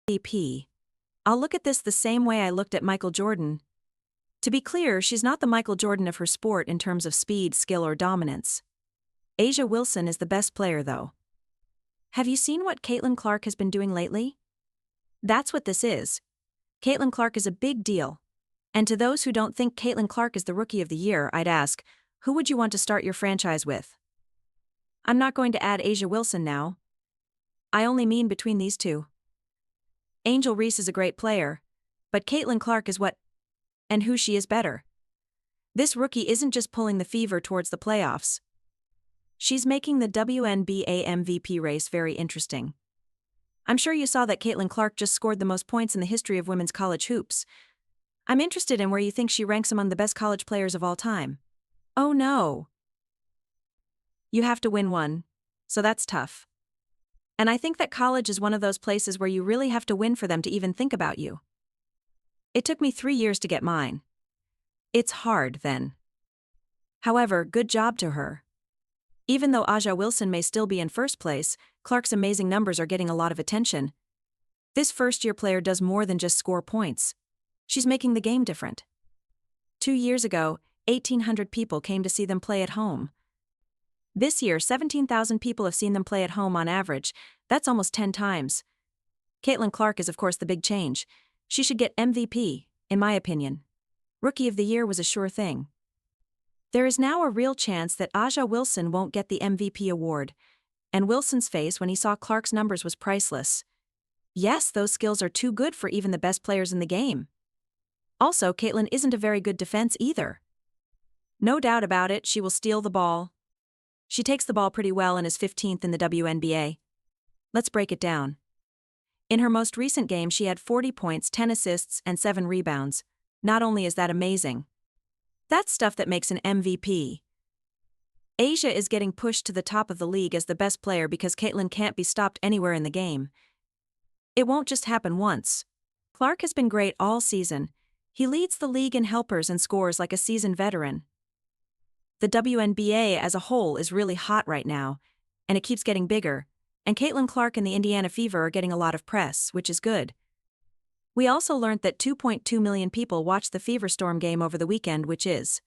MVP. I'll look at this the same way I looked at Michael Jordan. To be clear, she's not the Michael Jordan of her sport in terms of speed, skill, or dominance. A'ja Wilson is the best player, though. Have you seen what Caitlin Clark has been doing lately? That's what this is. Caitlin Clark is a big deal. And to those who don't think Caitlin Clark is the Rookie of the Year, I'd ask, who would you want to start your franchise with? I'm not going to add A'ja Wilson now. I only mean between these two. Angel Reese is a great player, but Caitlin Clark is what and who she is better. This rookie isn't just pulling the Fever towards the playoffs. She's making the WNBA MVP race very interesting. I'm sure you saw that Caitlin Clark just scored the most points in the history of women's college hoops. I'm interested in where you think she ranks among the best college players of all time. Oh no. You have to win one, so that's tough. And I think that college is one of those places where you really have to win for them to even think about you. It took me 3 years to get mine. It's hard, then. However, good job to her. Even though A'ja Wilson may still be in first place, Clark's amazing numbers are getting a lot of attention. This first-year player does more than just score points. She's making the game different. 2 years ago, 1,800 people came to see them play at home. This year, 17,000 people have seen them play at home on average. That's almost 10 times. Caitlin Clark is of course the big change. She should get MVP, in my opinion. Rookie of the Year was a sure thing. There is now a real chance that A'ja Wilson won't get the MVP award, and Wilson's face when he saw Clark's numbers was priceless. Yes, those skills are too good for even the best players in the game. Also, Caitlin isn't a very good defense either. No doubt about it, she will steal the ball. She takes the ball pretty well and is 15th in the WNBA. Let's break it down. In her most recent game, she had 40 points, 10 assists, and 7 rebounds. Not only is that amazing, that's stuff that makes an MVP. A'ja is getting pushed to the top of the league as the best player because Caitlin can't be stopped anywhere in the game. It won't just happen once. Clark has been great all season. He leads the league in helpers and scores like a seasoned veteran. The WNBA as a whole is really hot right now, and it keeps getting bigger, and Caitlin Clark and the Indiana Fever are getting a lot of press, which is good. We also learned that 2.2 million people watched the Fever Storm game over the weekend, which is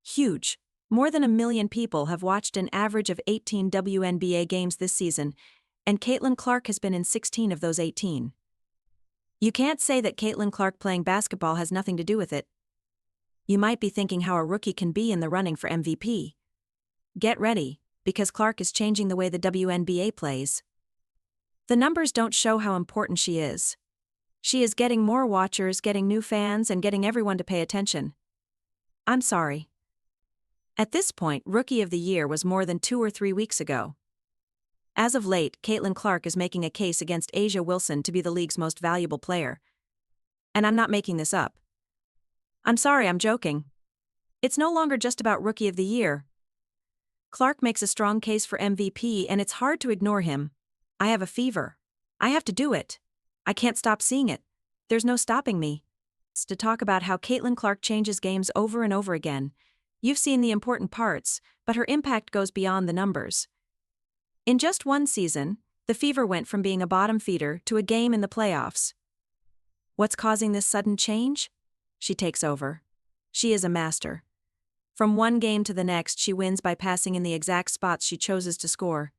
huge. More than 1 million people have watched an average of 18 WNBA games this season, and Caitlin Clark has been in 16 of those 18. You can't say that Caitlin Clark playing basketball has nothing to do with it. You might be thinking how a rookie can be in the running for MVP. Get ready, because Clark is changing the way the WNBA plays. The numbers don't show how important she is. She is getting more watchers, getting new fans, and getting everyone to pay attention. I'm sorry. At this point, Rookie of the Year was more than 2 or 3 weeks ago. As of late, Caitlin Clark is making a case against A'ja Wilson to be the league's most valuable player. And I'm not making this up. I'm sorry, I'm joking. It's no longer just about Rookie of the Year. Clark makes a strong case for MVP, and it's hard to ignore him. I have a fever. I have to do it. I can't stop seeing it. There's no stopping me. It's to talk about how Caitlin Clark changes games over and over again. You've seen the important parts, but her impact goes beyond the numbers. In just one season, the Fever went from being a bottom feeder to a game in the playoffs. What's causing this sudden change? She takes over. She is a master. From one game to the next, she wins by passing in the exact spots she chooses to score.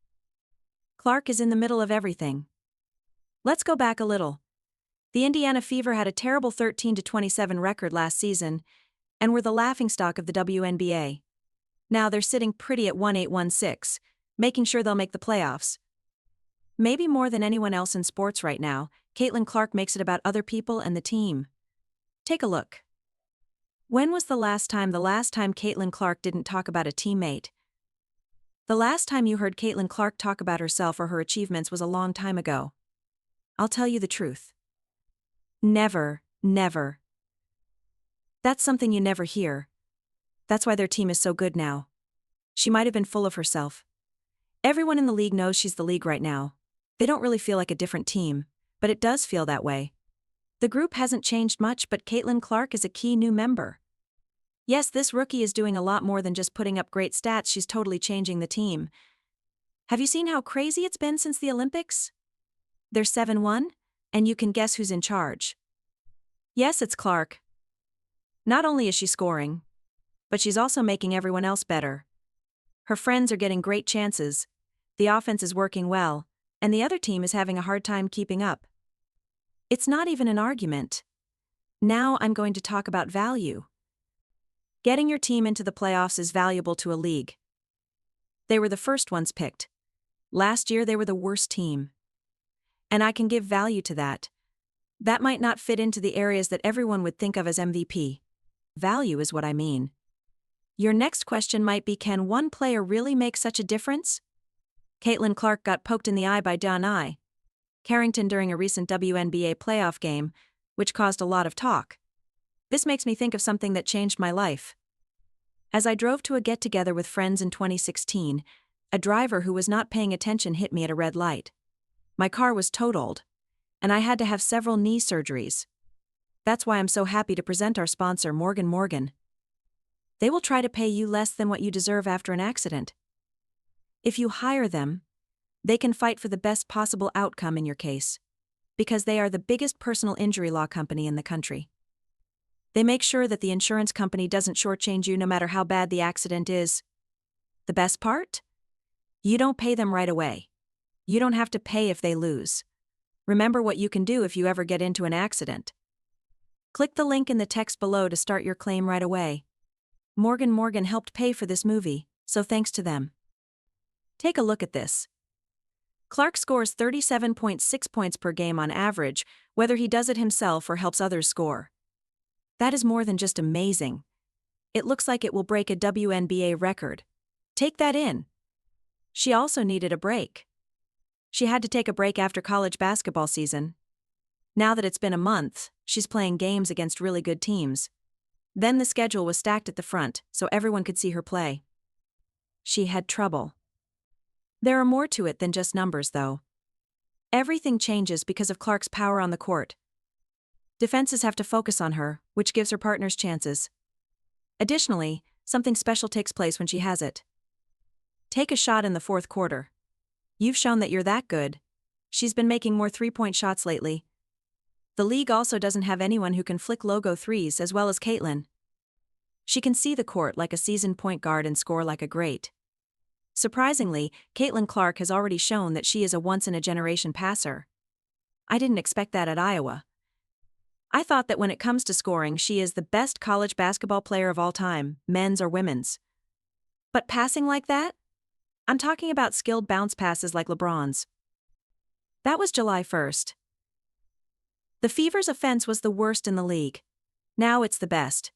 Clark is in the middle of everything. Let's go back a little. The Indiana Fever had a terrible 13-27 record last season, and were the laughingstock of the WNBA. Now they're sitting pretty at 1-8-1-6, making sure they'll make the playoffs. Maybe more than anyone else in sports right now, Caitlin Clark makes it about other people and the team. Take a look. When was the last time Caitlin Clark didn't talk about a teammate? The last time you heard Caitlin Clark talk about herself or her achievements was a long time ago. I'll tell you the truth. Never, never. That's something you never hear. That's why their team is so good now. She might have been full of herself. Everyone in the league knows she's the league right now. They don't really feel like a different team, but it does feel that way. The group hasn't changed much, but Caitlin Clark is a key new member. Yes, this rookie is doing a lot more than just putting up great stats, she's totally changing the team. Have you seen how crazy it's been since the Olympics? They're 7-1? And you can guess who's in charge. Yes, it's Clark. Not only is she scoring, but she's also making everyone else better. Her friends are getting great chances, the offense is working well, and the other team is having a hard time keeping up. It's not even an argument. Now I'm going to talk about value. Getting your team into the playoffs is valuable to a league. They were the first ones picked. Last year they were the worst team. And I can give value to that. That might not fit into the areas that everyone would think of as MVP. Value is what I mean. Your next question might be, can one player really make such a difference? Caitlin Clark got poked in the eye by Don Carrington during a recent WNBA playoff game, which caused a lot of talk. This makes me think of something that changed my life. As I drove to a get-together with friends in 2016, a driver who was not paying attention hit me at a red light. My car was totaled, and I had to have several knee surgeries. That's why I'm so happy to present our sponsor, Morgan. They will try to pay you less than what you deserve after an accident. If you hire them, they can fight for the best possible outcome in your case, because they are the biggest personal injury law company in the country. They make sure that the insurance company doesn't shortchange you no matter how bad the accident is. The best part? You don't pay them right away. You don't have to pay if they lose. Remember what you can do if you ever get into an accident. Click the link in the text below to start your claim right away. Morgan helped pay for this movie, so thanks to them. Take a look at this. Clark scores 37.6 points per game on average, whether he does it himself or helps others score. That is more than just amazing. It looks like it will break a WNBA record. Take that in. She also needed a break. She had to take a break after college basketball season. Now that it's been a month, she's playing games against really good teams. Then the schedule was stacked at the front, so everyone could see her play. She had trouble. There are more to it than just numbers, though. Everything changes because of Clark's power on the court. Defenses have to focus on her, which gives her partners chances. Additionally, something special takes place when she has it. Take a shot in the fourth quarter. You've shown that you're that good. She's been making more three-point shots lately. The league also doesn't have anyone who can flick logo threes as well as Caitlin. She can see the court like a seasoned point guard and score like a great. Surprisingly, Caitlin Clark has already shown that she is a once-in-a-generation passer. I didn't expect that at Iowa. I thought that when it comes to scoring, she is the best college basketball player of all time, men's or women's. But passing like that? I'm talking about skilled bounce passes like LeBron's. That was July 1st. The Fever's offense was the worst in the league. Now it's the best.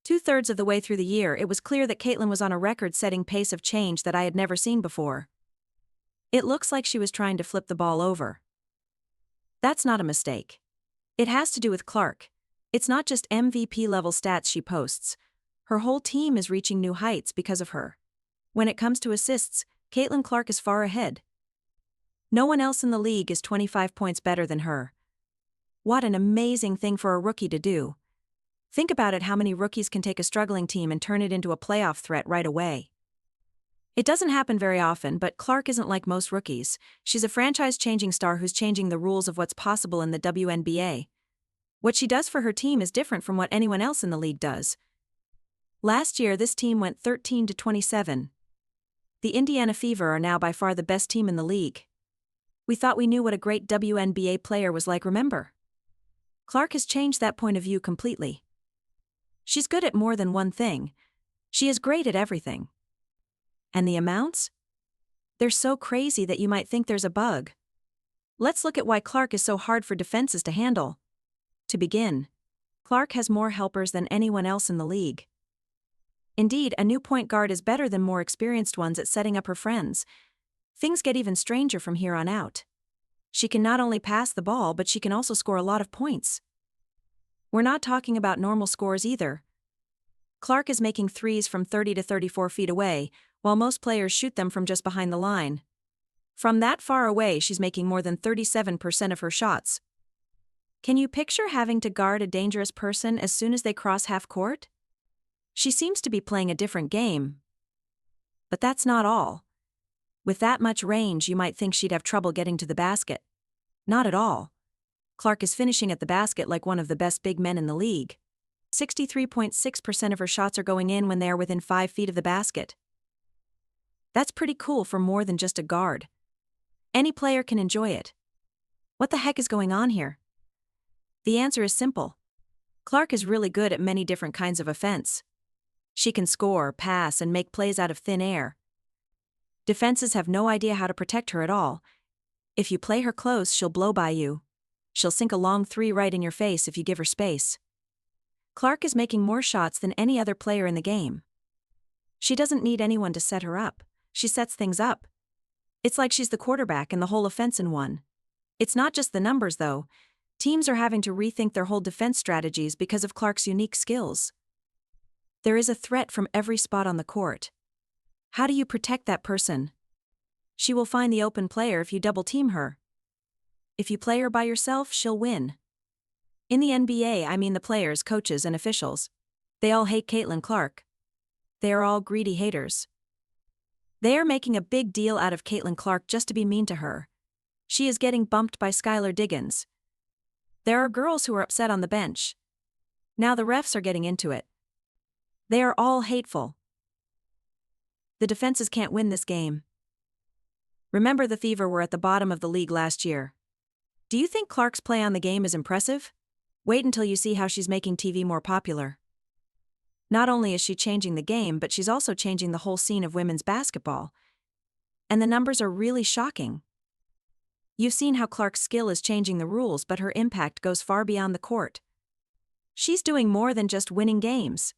2/3 of the way through the year, it was clear that Caitlin was on a record-setting pace of change that I had never seen before. It looks like she was trying to flip the ball over. That's not a mistake. It has to do with Clark. It's not just MVP-level stats she posts. Her whole team is reaching new heights because of her. When it comes to assists, Caitlin Clark is far ahead. No one else in the league is 25 points better than her. What an amazing thing for a rookie to do. Think about it, how many rookies can take a struggling team and turn it into a playoff threat right away. It doesn't happen very often, but Clark isn't like most rookies. She's a franchise-changing star who's changing the rules of what's possible in the WNBA. What she does for her team is different from what anyone else in the league does. Last year, this team went 13-27. The Indiana Fever are now by far the best team in the league. We thought we knew what a great WNBA player was like, remember? Clark has changed that point of view completely. She's good at more than one thing. She is great at everything. And the amounts? They're so crazy that you might think there's a bug. Let's look at why Clark is so hard for defenses to handle. To begin, Clark has more helpers than anyone else in the league. Indeed, a new point guard is better than more experienced ones at setting up her friends. Things get even stranger from here on out. She can not only pass the ball, but she can also score a lot of points. We're not talking about normal scores either. Clark is making threes from 30 to 34 feet away, while most players shoot them from just behind the line. From that far away, she's making more than 37% of her shots. Can you picture having to guard a dangerous person as soon as they cross half court? She seems to be playing a different game. But that's not all. With that much range, you might think she'd have trouble getting to the basket. Not at all. Clark is finishing at the basket like one of the best big men in the league. 63.6% of her shots are going in when they are within 5 feet of the basket. That's pretty cool for more than just a guard. Any player can enjoy it. What the heck is going on here? The answer is simple. Clark is really good at many different kinds of offense. She can score, pass, and make plays out of thin air. Defenses have no idea how to protect her at all. If you play her close, she'll blow by you. She'll sink a long three right in your face if you give her space. Clark is making more shots than any other player in the game. She doesn't need anyone to set her up. She sets things up. It's like she's the quarterback and the whole offense in one. It's not just the numbers, though. Teams are having to rethink their whole defense strategies because of Clark's unique skills. There is a threat from every spot on the court. How do you protect that person? She will find the open player if you double team her. If you play her by yourself, she'll win. In the NBA, I mean the players, coaches, and officials. They all hate Caitlin Clark. They are all greedy haters. They are making a big deal out of Caitlin Clark just to be mean to her. She is getting bumped by Skylar Diggins. There are girls who are upset on the bench. Now the refs are getting into it. They are all hateful. The defenses can't win this game. Remember, the Fever were at the bottom of the league last year. Do you think Clark's play on the game is impressive? Wait until you see how she's making TV more popular. Not only is she changing the game, but she's also changing the whole scene of women's basketball. And the numbers are really shocking. You've seen how Clark's skill is changing the rules, but her impact goes far beyond the court. She's doing more than just winning games.